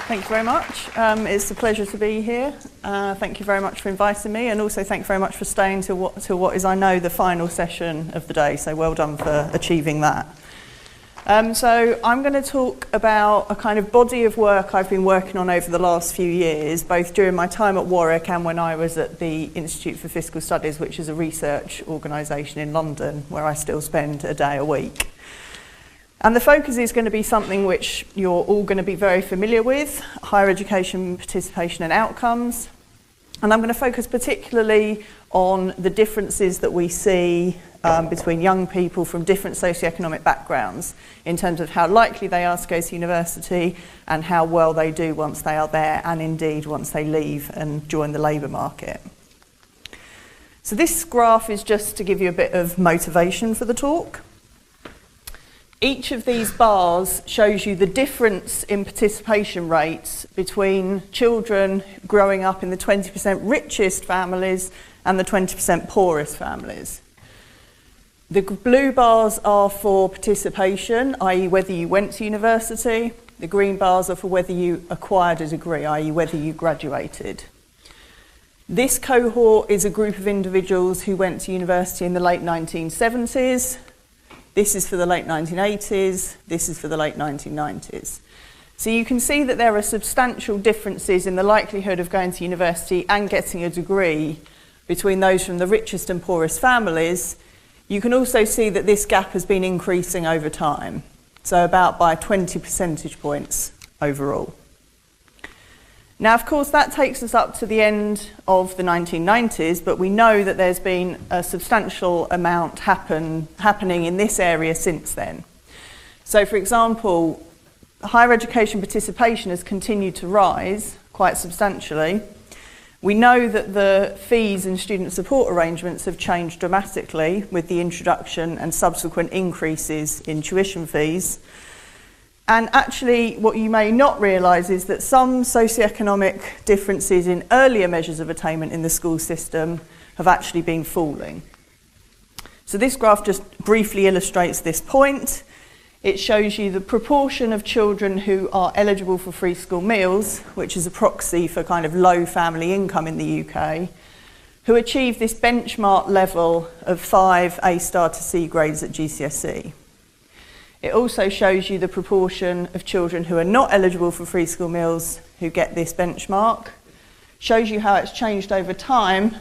Thank you very much. It's a pleasure to be here. Thank you very much for inviting me, and also thank you very much for staying till what is, I know, the final session of the day, so well done for achieving that. So I'm going to talk about a kind of body of work I've been working on over the last few years, both during my time at Warwick and when I was at the Institute for Fiscal Studies, which is a research organisation in London, where I still spend a day a week. And the focus is going to be something which you're all going to be very familiar with, higher education participation and outcomes. And I'm going to focus particularly on the differences that we see between young people from different socioeconomic backgrounds in terms of how likely they are to go to university and how well they do once they are there, and indeed once they leave and join the labour market. So this graph is just to give you a bit of motivation for the talk. Each of these bars shows you the difference in participation rates between children growing up in the 20% richest families and the 20% poorest families. The blue bars are for participation, i.e. whether you went to university. The green bars are for whether you acquired a degree, i.e. whether you graduated. This cohort is a group of individuals who went to university in the late 1970s. This is for the late 1980s, this is for the late 1990s. So you can see that there are substantial differences in the likelihood of going to university and getting a degree between those from the richest and poorest families. You can also see that this gap has been increasing over time, so about by 20 percentage points overall. Now, of course, that takes us up to the end of the 1990s, but we know that there's been a substantial amount happening in this area since then. So, for example, higher education participation has continued to rise quite substantially. We know that the fees and student support arrangements have changed dramatically with the introduction and subsequent increases in tuition fees. And actually, what you may not realise is that some socioeconomic differences in earlier measures of attainment in the school system have actually been falling. So this graph just briefly illustrates this point. It shows you the proportion of children who are eligible for free school meals, which is a proxy for kind of low family income in the UK, who achieve this benchmark level of 5 A star to C grades at GCSE. It also shows you the proportion of children who are not eligible for free school meals who get this benchmark, shows you how it's changed over time,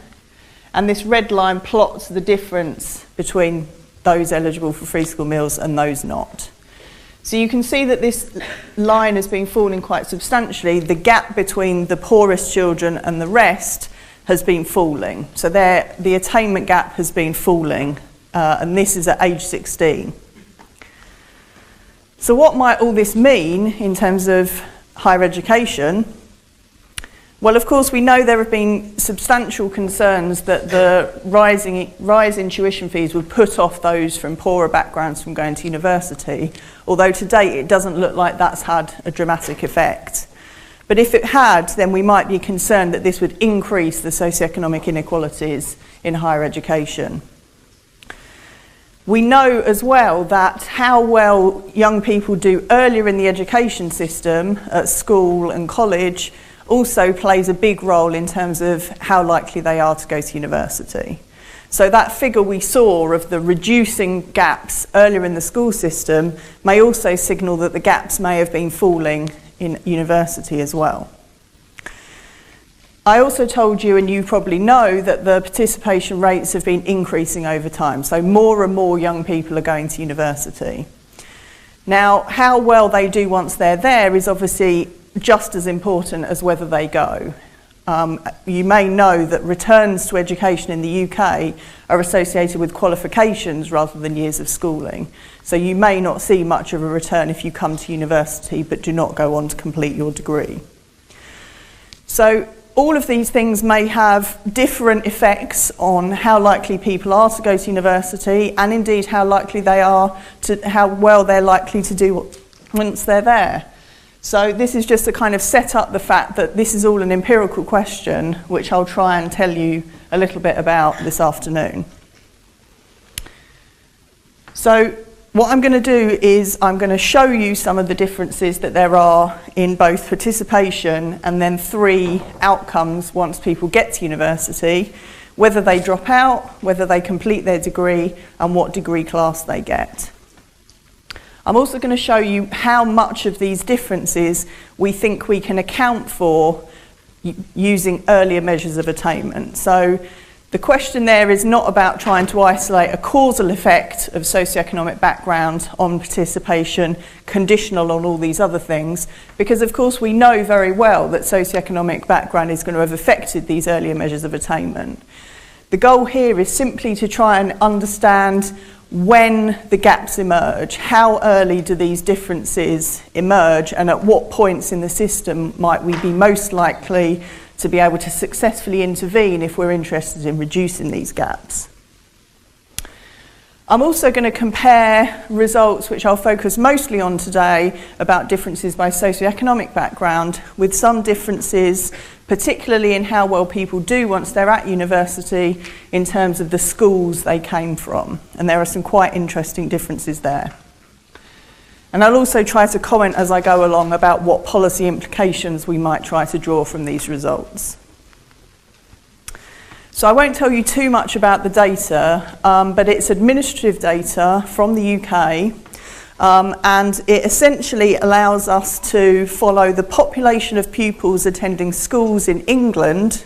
and this red line plots the difference between those eligible for free school meals and those not. So you can see that this line has been falling quite substantially. The gap between the poorest children and the rest has been falling. So there, the attainment gap has been falling, and this is at age 16. So what might all this mean in terms of higher education? Well, of course, we know there have been substantial concerns that the rise in tuition fees would put off those from poorer backgrounds from going to university, although to date it doesn't look like that's had a dramatic effect. But if it had, then we might be concerned that this would increase the socioeconomic inequalities in higher education. We know as well that how well young people do earlier in the education system, at school and college, also plays a big role in terms of how likely they are to go to university. So that figure we saw of the reducing gaps earlier in the school system may also signal that the gaps may have been falling in university as well. I also told you, and you probably know, that the participation rates have been increasing over time. So more and more young people are going to university. Now, how well they do once they're there is obviously just as important as whether they go. You may know that returns to education in the UK are associated with qualifications rather than years of schooling. So you may not see much of a return if you come to university but do not go on to complete your degree. So all of these things may have different effects on how likely people are to go to university, and indeed how well they're likely to do once they're there. So this is just to kind of set up the fact that this is all an empirical question, which I'll try and tell you a little bit about this afternoon. So What I'm going to do is I'm going to show you some of the differences that there are in both participation and then 3 outcomes once people get to university, whether they drop out, whether they complete their degree, and what degree class they get. I'm also going to show you how much of these differences we think we can account for using earlier measures of attainment. So the question there is not about trying to isolate a causal effect of socioeconomic background on participation, conditional on all these other things, because of course we know very well that socioeconomic background is going to have affected these earlier measures of attainment. The goal here is simply to try and understand when the gaps emerge, how early do these differences emerge, and at what points in the system might we be most likely to be able to successfully intervene if we're interested in reducing these gaps. I'm also going to compare results, which I'll focus mostly on today, about differences by socioeconomic background, with some differences, particularly in how well people do once they're at university in terms of the schools they came from. And there are some quite interesting differences there. And I'll also try to comment as I go along about what policy implications we might try to draw from these results. So I won't tell you too much about the data, but it's administrative data from the UK, and it essentially allows us to follow the population of pupils attending schools in England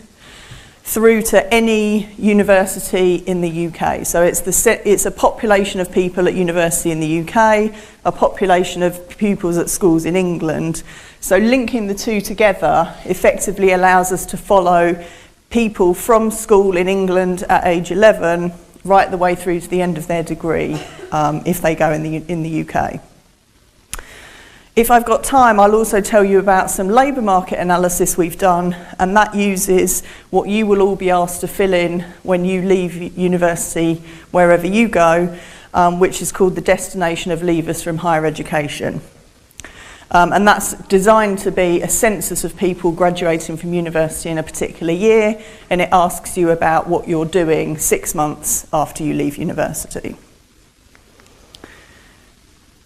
through to any university in the UK. So it's a population of people at university in the UK, a population of pupils at schools in England. So linking the two together effectively allows us to follow people from school in England at age 11 right the way through to the end of their degree if they go in the UK. If I've got time, I'll also tell you about some labour market analysis we've done, and that uses what you will all be asked to fill in when you leave university, wherever you go, which is called the destination of leavers from higher education. And that's designed to be a census of people graduating from university in a particular year, and it asks you about what you're doing 6 months after you leave university.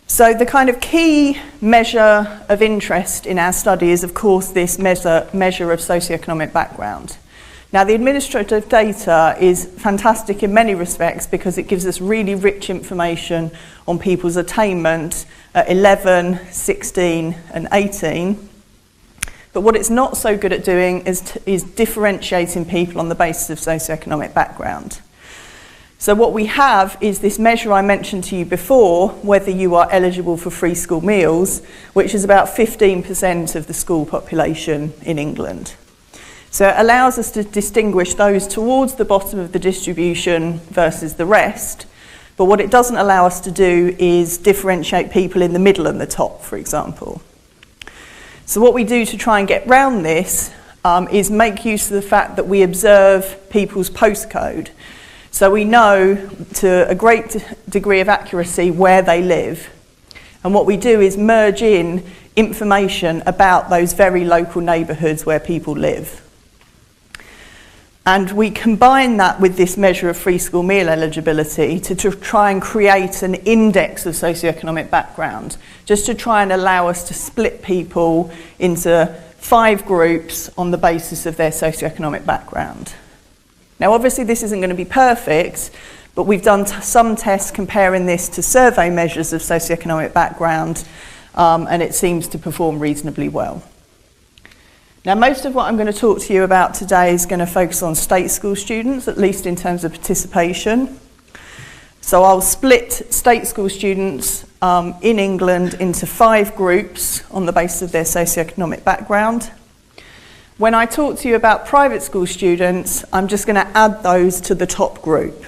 So the kind of key measure of interest in our study is, of course, this measure of socioeconomic background. Now, the administrative data is fantastic in many respects because it gives us really rich information on people's attainment at 11, 16 and 18. But what it's not so good at doing is differentiating people on the basis of socioeconomic background. So what we have is this measure I mentioned to you before, whether you are eligible for free school meals, which is about 15% of the school population in England. So it allows us to distinguish those towards the bottom of the distribution versus the rest. But what it doesn't allow us to do is differentiate people in the middle and the top, for example. So what we do to try and get round this is make use of the fact that we observe people's postcode. So we know to a great degree of accuracy where they live. And what we do is merge in information about those very local neighbourhoods where people live. And we combine that with this measure of free school meal eligibility to try and create an index of socioeconomic background, just to try and allow us to split people into 5 groups on the basis of their socioeconomic background. Now, obviously, this isn't going to be perfect, but we've done some tests comparing this to survey measures of socioeconomic background, and it seems to perform reasonably well. Now, most of what I'm going to talk to you about today is going to focus on state school students, at least in terms of participation. So I'll split state school students in England into 5 groups on the basis of their socioeconomic background. When I talk to you about private school students, I'm just going to add those to the top group.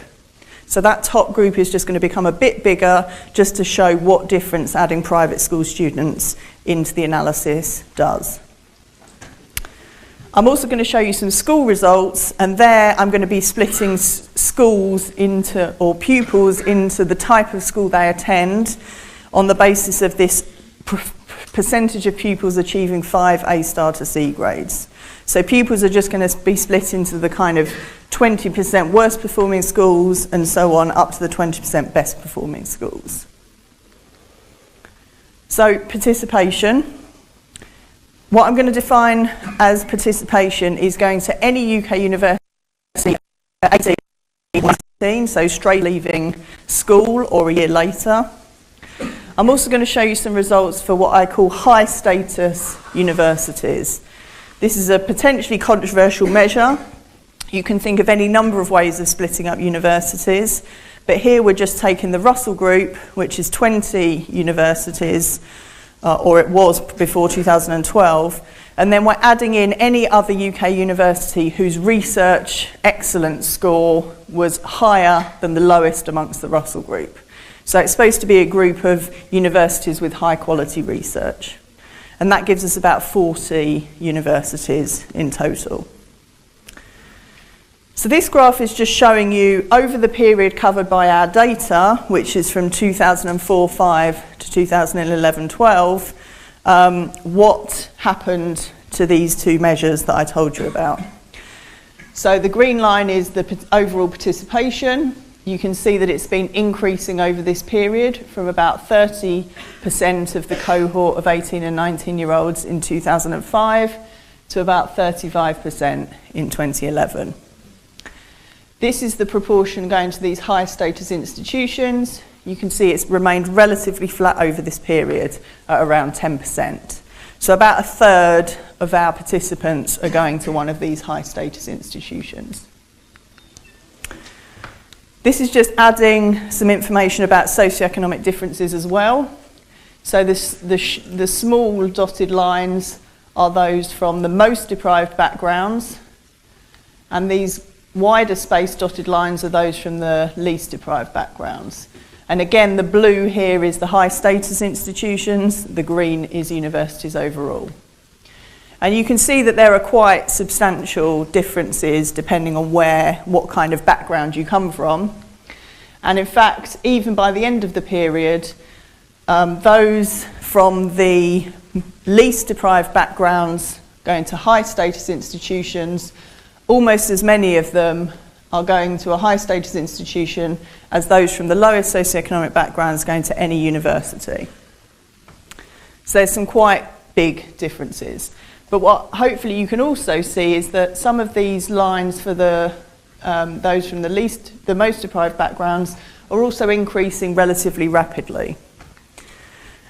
So that top group is just going to become a bit bigger just to show what difference adding private school students into the analysis does. I'm also going to show you some school results, and there I'm going to be splitting schools into, or pupils into the type of school they attend on the basis of this percentage of pupils achieving 5 A-star to C grades. So pupils are just going to be split into the kind of 20% worst performing schools and so on up to the 20% best performing schools. So participation. What I'm going to define as participation is going to any UK university at 18, so straight leaving school or a year later. I'm also going to show you some results for what I call high status universities. This is a potentially controversial measure. You can think of any number of ways of splitting up universities, but here we're just taking the Russell Group, which is 20 universities, or it was before 2012, and then we're adding in any other UK university whose research excellence score was higher than the lowest amongst the Russell Group. So it's supposed to be a group of universities with high quality research. And that gives us about 40 universities in total. So this graph is just showing you over the period covered by our data, which is from 2004-5 to 2011-12, what happened to these two measures that I told you about. So the green line is the overall participation. You can see that it's been increasing over this period from about 30% of the cohort of 18 and 19-year-olds in 2005 to about 35% in 2011. This is the proportion going to these high status institutions. You can see it's remained relatively flat over this period at around 10%. So about a third of our participants are going to one of these high status institutions. This is just adding some information about socioeconomic differences as well. So the small dotted lines are those from the most deprived backgrounds, and these wider space dotted lines are those from the least deprived backgrounds. And again, the blue here is the high status institutions, the green is universities overall. And you can see that there are quite substantial differences depending on what kind of background you come from. And in fact, even by the end of the period, those from the least deprived backgrounds going to high status institutions, almost as many of them are going to a high status institution as those from the lowest socioeconomic backgrounds going to any university. So there's some quite big differences. But what hopefully you can also see is that some of these lines for those from the most deprived backgrounds are also increasing relatively rapidly.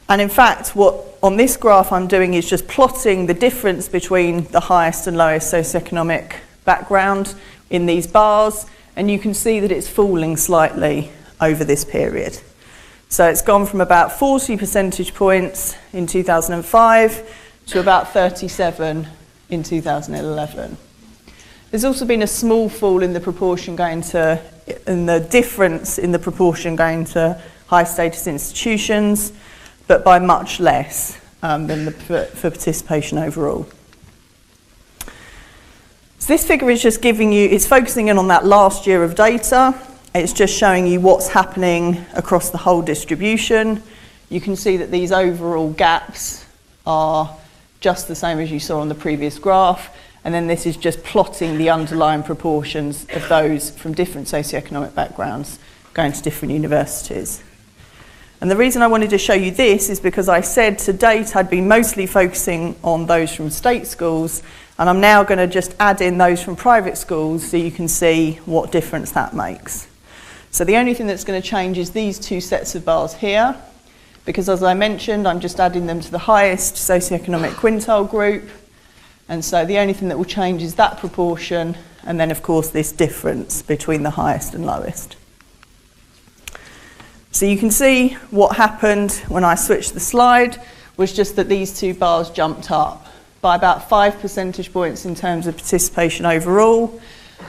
And in fact, what on this graph I'm doing is just plotting the difference between the highest and lowest socioeconomic background in these bars, and you can see that it's falling slightly over this period. So it's gone from about 40 percentage points in 2005 to about 37 in 2011. There's also been a small fall in the proportion the difference in the proportion going to high status institutions, but by much less than for participation overall. So this figure is just it's focusing in on that last year of data. It's just showing you what's happening across the whole distribution. You can see that these overall gaps are just the same as you saw on the previous graph, and then this is just plotting the underlying proportions of those from different socioeconomic backgrounds going to different universities. And the reason I wanted to show you this is because I said to date I'd been mostly focusing on those from state schools, and I'm now going to just add in those from private schools so you can see what difference that makes. So the only thing that's going to change is these two sets of bars here, because as I mentioned, I'm just adding them to the highest socioeconomic quintile group, and so the only thing that will change is that proportion, and then of course this difference between the highest and lowest. So you can see what happened when I switched the slide was just that these two bars jumped up by about 5 percentage points in terms of participation overall,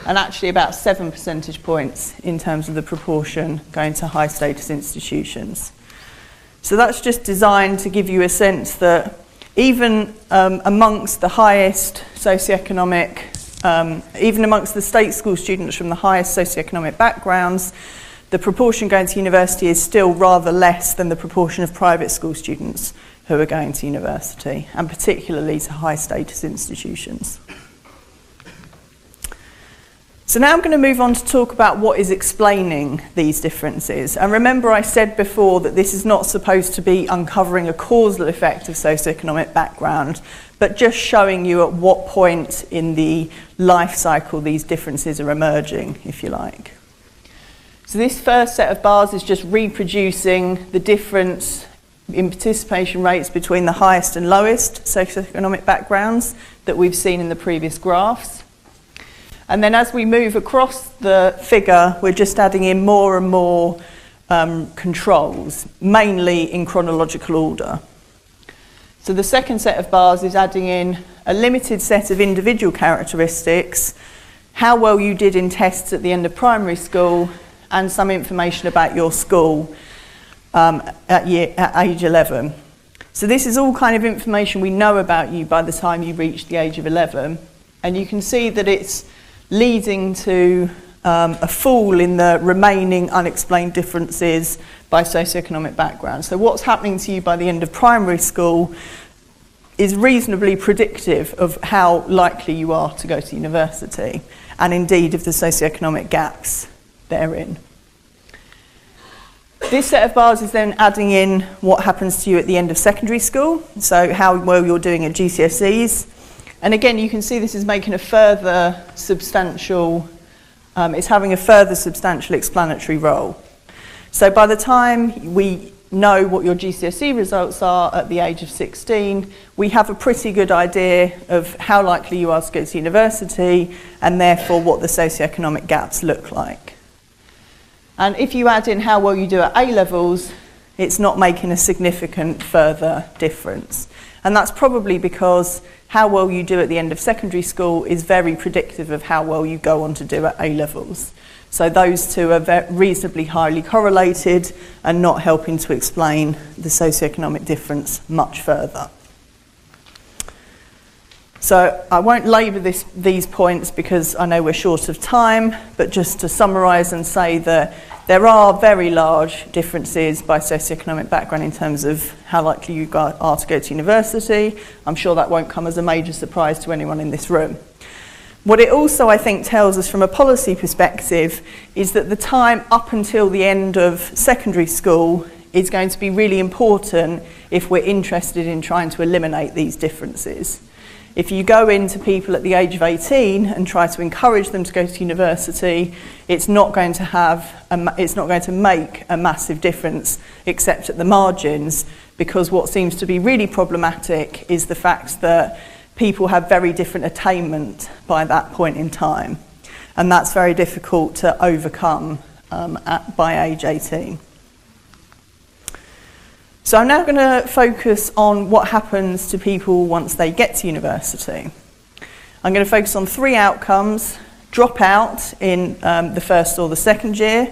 and actually about 7 percentage points in terms of the proportion going to high status institutions. So that's just designed to give you a sense that even amongst the highest socioeconomic, even amongst the state school students from the highest socioeconomic backgrounds, the proportion going to university is still rather less than the proportion of private school students who are going to university, and particularly to high status institutions. So now I'm going to move on to talk about what is explaining these differences. And remember, I said before that this is not supposed to be uncovering a causal effect of socioeconomic background, but just showing you at what point in the life cycle these differences are emerging, if you like. So this first set of bars is just reproducing the difference in participation rates between the highest and lowest socioeconomic backgrounds that we've seen in the previous graphs. And then as we move across the figure, we're just adding in more and more controls, mainly in chronological order. So the second set of bars is adding in a limited set of individual characteristics, how well you did in tests at the end of primary school, and some information about your school at age 11. So this is all kind of information we know about you by the time you reach the age of 11. And you can see that it's leading to a fall in the remaining unexplained differences by socioeconomic background. So what's happening to you by the end of primary school is reasonably predictive of how likely you are to go to university, and indeed of the socioeconomic gaps therein. This set of bars is then adding in what happens to you at the end of secondary school, so how well you're doing at GCSEs. And again, you can see this is making a further substantial, it's having a further substantial explanatory role. So by the time we know what your GCSE results are at the age of 16, we have a pretty good idea of how likely you are to go to university, and therefore what the socioeconomic gaps look like. And if you add in how well you do at A-levels, it's not making a significant further difference. And that's probably because how well you do at the end of secondary school is very predictive of how well you go on to do at A-levels. So those two are reasonably highly correlated and not helping to explain the socioeconomic difference much further. So I won't labour these points because I know we're short of time, but just to summarise and say that there are very large differences by socioeconomic background in terms of how likely you are to go to university. I'm sure that won't come as a major surprise to anyone in this room. What it also, I think, tells us from a policy perspective is that the time up until the end of secondary school is going to be really important if we're interested in trying to eliminate these differences. If you go into people at the age of 18 and try to encourage them to go to university, it's not going to make a massive difference except at the margins, because what seems to be really problematic is the fact that people have very different attainment by that point in time, and that's very difficult to overcome by age 18. So I'm now going to focus on what happens to people once they get to university. I'm going to focus on 3 outcomes: drop out in the first or the second year.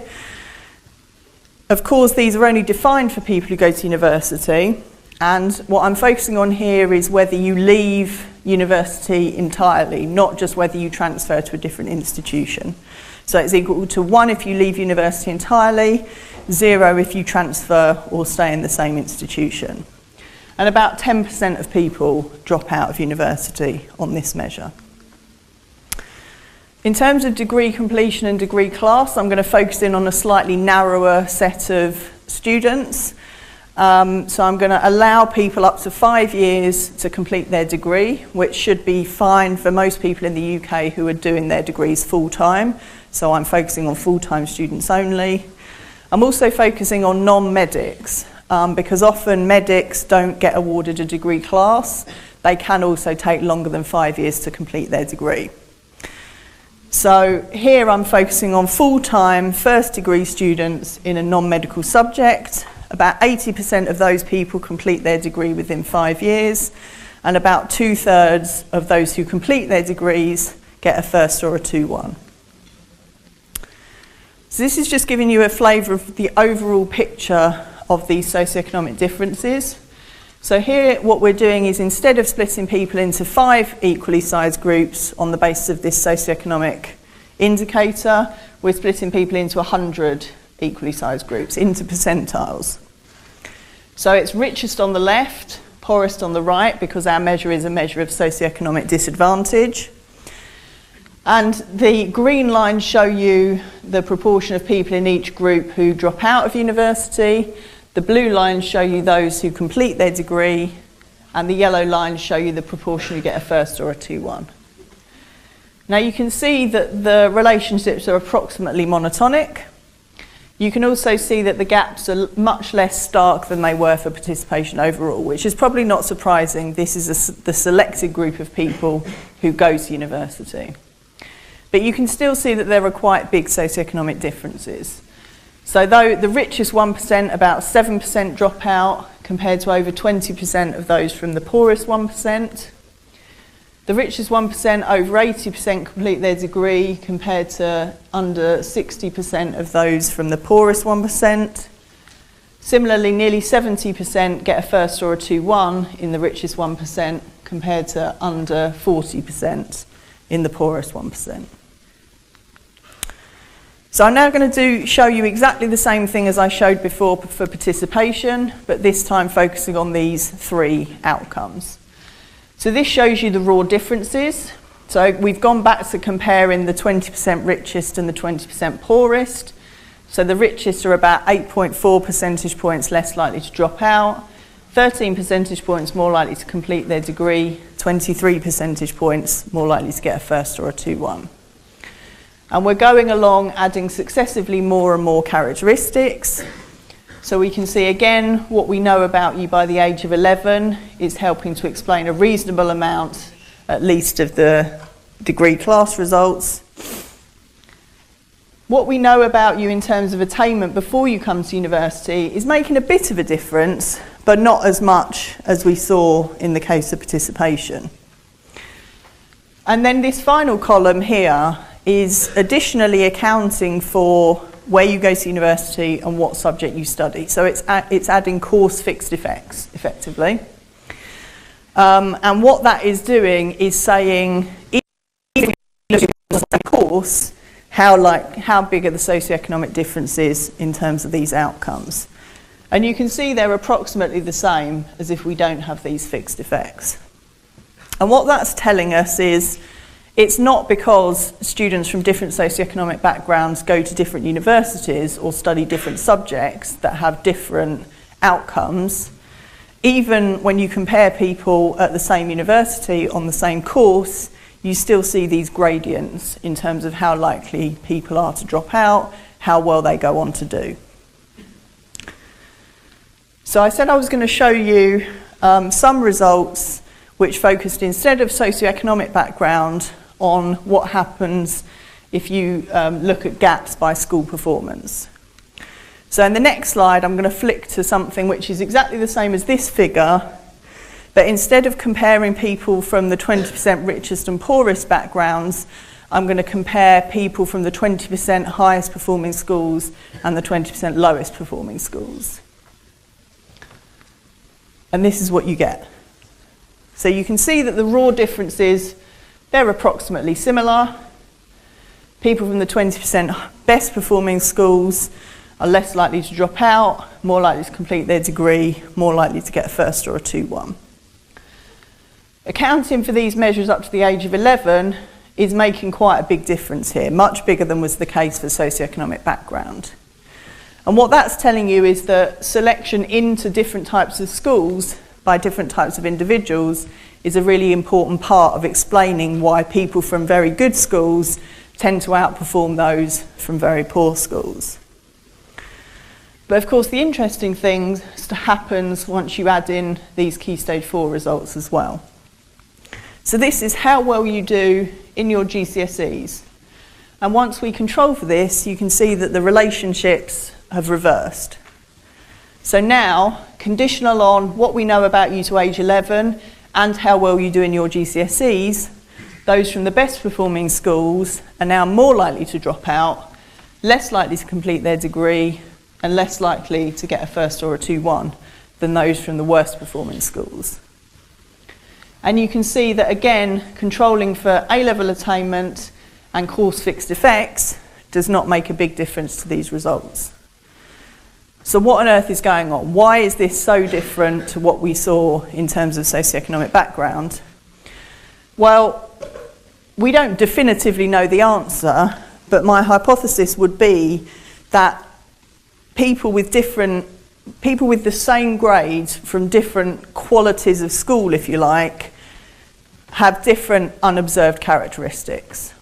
Of course, these are only defined for people who go to university, and what I'm focusing on here is whether you leave university entirely, not just whether you transfer to a different institution. So it's equal to 1 if you leave university entirely, 0 if you transfer or stay in the same institution. And about 10% of people drop out of university on this measure. In terms of degree completion and degree class, I'm going to focus in on a slightly narrower set of students. So I'm going to allow people up to 5 years to complete their degree, which should be fine for most people in the UK who are doing their degrees full-time. So I'm focusing on full-time students only. I'm also focusing on non-medics, because often medics don't get awarded a degree class. They can also take longer than 5 years to complete their degree. So here I'm focusing on full-time first degree students in a non-medical subject. About 80% of those people complete their degree within 5 years, and about 2/3 of those who complete their degrees get a first or a 2-1. So this is just giving you a flavour of the overall picture of these socioeconomic differences. So here what we're doing is, instead of splitting people into 5 equally sized groups on the basis of this socioeconomic indicator, we're splitting people into 100 equally sized groups, into percentiles. So it's richest on the left, poorest on the right, because our measure is a measure of socioeconomic disadvantage. And the green lines show you the proportion of people in each group who drop out of university. The blue lines show you those who complete their degree, and the yellow lines show you the proportion who get a first or a 2-1. Now you can see that the relationships are approximately monotonic. You can also see that the gaps are much less stark than they were for participation overall, which is probably not surprising. This is the selected group of people who go to university. But you can still see that there are quite big socioeconomic differences. So though the richest 1%, about 7% drop out, compared to over 20% of those from the poorest 1%. The richest 1%, over 80% complete their degree, compared to under 60% of those from the poorest 1%. Similarly, nearly 70% get a first or a 2-1 in the richest 1%, compared to under 40% in the poorest 1%. So I'm now going to show you exactly the same thing as I showed before for participation, but this time focusing on these 3 outcomes. So this shows you the raw differences. So we've gone back to comparing the 20% richest and the 20% poorest. So the richest are about 8.4 percentage points less likely to drop out, 13 percentage points more likely to complete their degree, 23 percentage points more likely to get a first or a 2-1. And we're going along adding successively more and more characteristics. So we can see again what we know about you by the age of 11 is helping to explain a reasonable amount, at least, of the degree class results. What we know about you in terms of attainment before you come to university is making a bit of a difference, but not as much as we saw in the case of participation. And then this final column here is additionally accounting for where you go to university and what subject you study. So it's adding course fixed effects, effectively. And what that is doing is saying, even if you look at the course, how big are the socioeconomic differences in terms of these outcomes. And you can see they're approximately the same as if we don't have these fixed effects. And what that's telling us is it's not because students from different socioeconomic backgrounds go to different universities or study different subjects that have different outcomes. Even when you compare people at the same university on the same course, you still see these gradients in terms of how likely people are to drop out, how well they go on to do. So I said I was going to show you some results which focused, instead of socioeconomic background, on what happens if you look at gaps by school performance. So in the next slide, I'm going to flick to something which is exactly the same as this figure, but instead of comparing people from the 20% richest and poorest backgrounds, I'm going to compare people from the 20% highest performing schools and the 20% lowest performing schools. And this is what you get. So you can see that the raw differences, they're approximately similar. People from the 20% best performing schools are less likely to drop out, more likely to complete their degree, more likely to get a first or a 2-1. Accounting for these measures up to the age of 11 is making quite a big difference here, much bigger than was the case for socioeconomic background. And what that's telling you is that selection into different types of schools by different types of individuals is a really important part of explaining why people from very good schools tend to outperform those from very poor schools. But of course, the interesting thing happens once you add in these Key Stage 4 results as well. So this is how well you do in your GCSEs. And once we control for this, you can see that the relationships have reversed. So now, conditional on what we know about you to age 11 and how well you do in your GCSEs, those from the best performing schools are now more likely to drop out, less likely to complete their degree, and less likely to get a first or a 2-1 than those from the worst performing schools. And you can see that again, controlling for A-level attainment and course fixed effects does not make a big difference to these results. So what on earth is going on? Why is this so different to what we saw in terms of socioeconomic background? Well, we don't definitively know the answer, but my hypothesis would be that people with the same grades from different qualities of school, if you like, have different unobserved characteristics.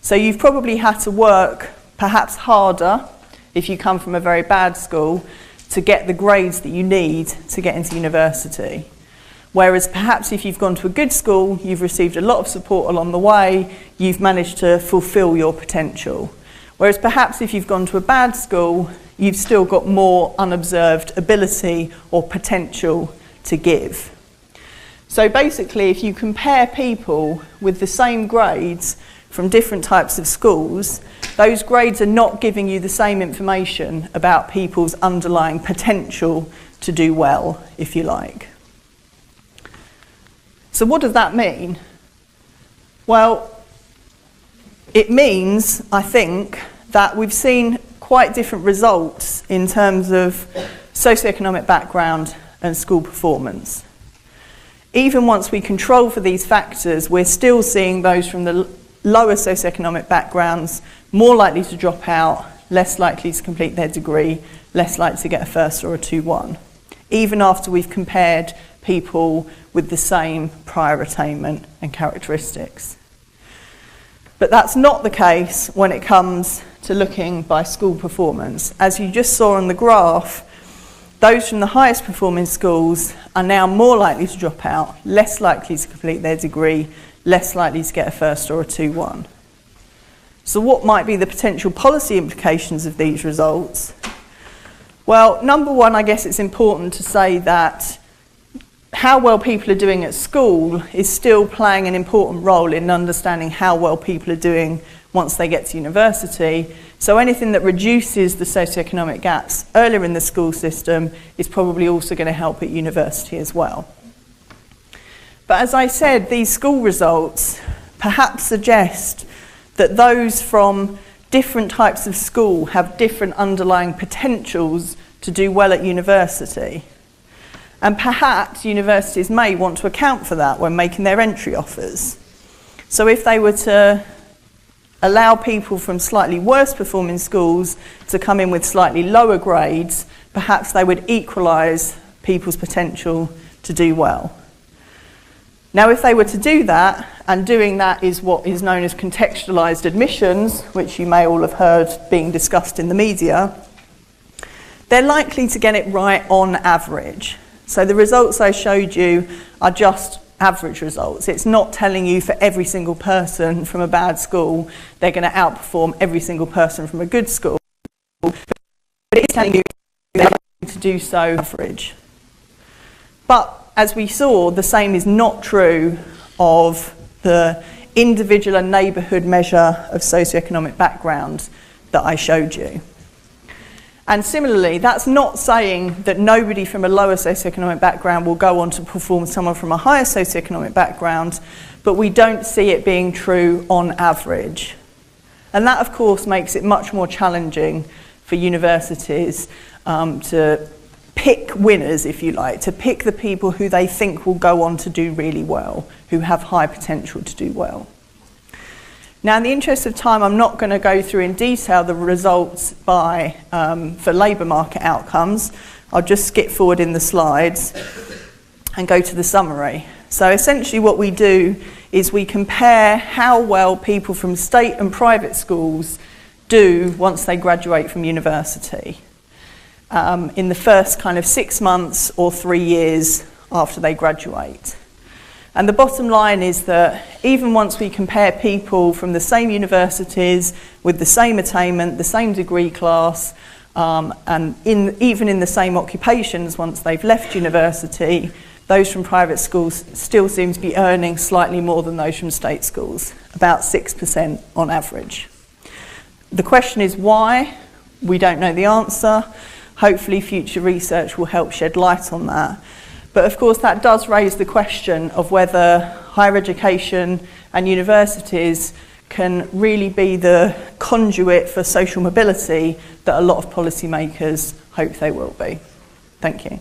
So you've probably had to work perhaps harder if you come from a very bad school to get the grades that you need to get into university. Whereas perhaps if you've gone to a good school, you've received a lot of support along the way, you've managed to fulfill your potential. Whereas perhaps if you've gone to a bad school, you've still got more unobserved ability or potential to give. So basically, if you compare people with the same grades from different types of schools, those grades are not giving you the same information about people's underlying potential to do well, if you like. So what does that mean? Well, it means, I think, that we've seen quite different results in terms of socioeconomic background and school performance. Even once we control for these factors, we're still seeing those from the lower socioeconomic backgrounds more likely to drop out, less likely to complete their degree, less likely to get a first or a 2-1, even after we've compared people with the same prior attainment and characteristics. But that's not the case when it comes to looking by school performance. As you just saw on the graph, those from the highest performing schools are now more likely to drop out, less likely to complete their degree, less likely to get a first or a 2-1. So what might be the potential policy implications of these results? Well, number one, I guess it's important to say that how well people are doing at school is still playing an important role in understanding how well people are doing once they get to university. So anything that reduces the socioeconomic gaps earlier in the school system is probably also going to help at university as well. But as I said, these school results perhaps suggest that those from different types of school have different underlying potentials to do well at university. And perhaps universities may want to account for that when making their entry offers. So if they were to allow people from slightly worse performing schools to come in with slightly lower grades, perhaps they would equalise people's potential to do well. Now, if they were to do that, and doing that is what is known as contextualised admissions, which you may all have heard being discussed in the media, they're likely to get it right on average. So the results I showed you are just average results. It's not telling you for every single person from a bad school they're going to outperform every single person from a good school, but it is telling you they're likely to do so average. But as we saw, the same is not true of the individual and neighbourhood measure of socioeconomic background that I showed you. And similarly, that's not saying that nobody from a lower socioeconomic background will go on to perform someone from a higher socioeconomic background, but we don't see it being true on average. And that, of course, makes it much more challenging for universities to pick winners, if you like, to pick the people who they think will go on to do really well, who have high potential to do well. Now, in the interest of time, I'm not going to go through in detail the results for labour market outcomes. I'll just skip forward in the slides and go to the summary. So essentially what we do is we compare how well people from state and private schools do once they graduate from university in the first kind of 6 months or 3 years after they graduate. And the bottom line is that even once we compare people from the same universities with the same attainment, the same degree class, and even in the same occupations once they've left university, those from private schools still seem to be earning slightly more than those from state schools, about 6% on average. The question is why? We don't know the answer. Hopefully future research will help shed light on that. But of course that does raise the question of whether higher education and universities can really be the conduit for social mobility that a lot of policymakers hope they will be. Thank you.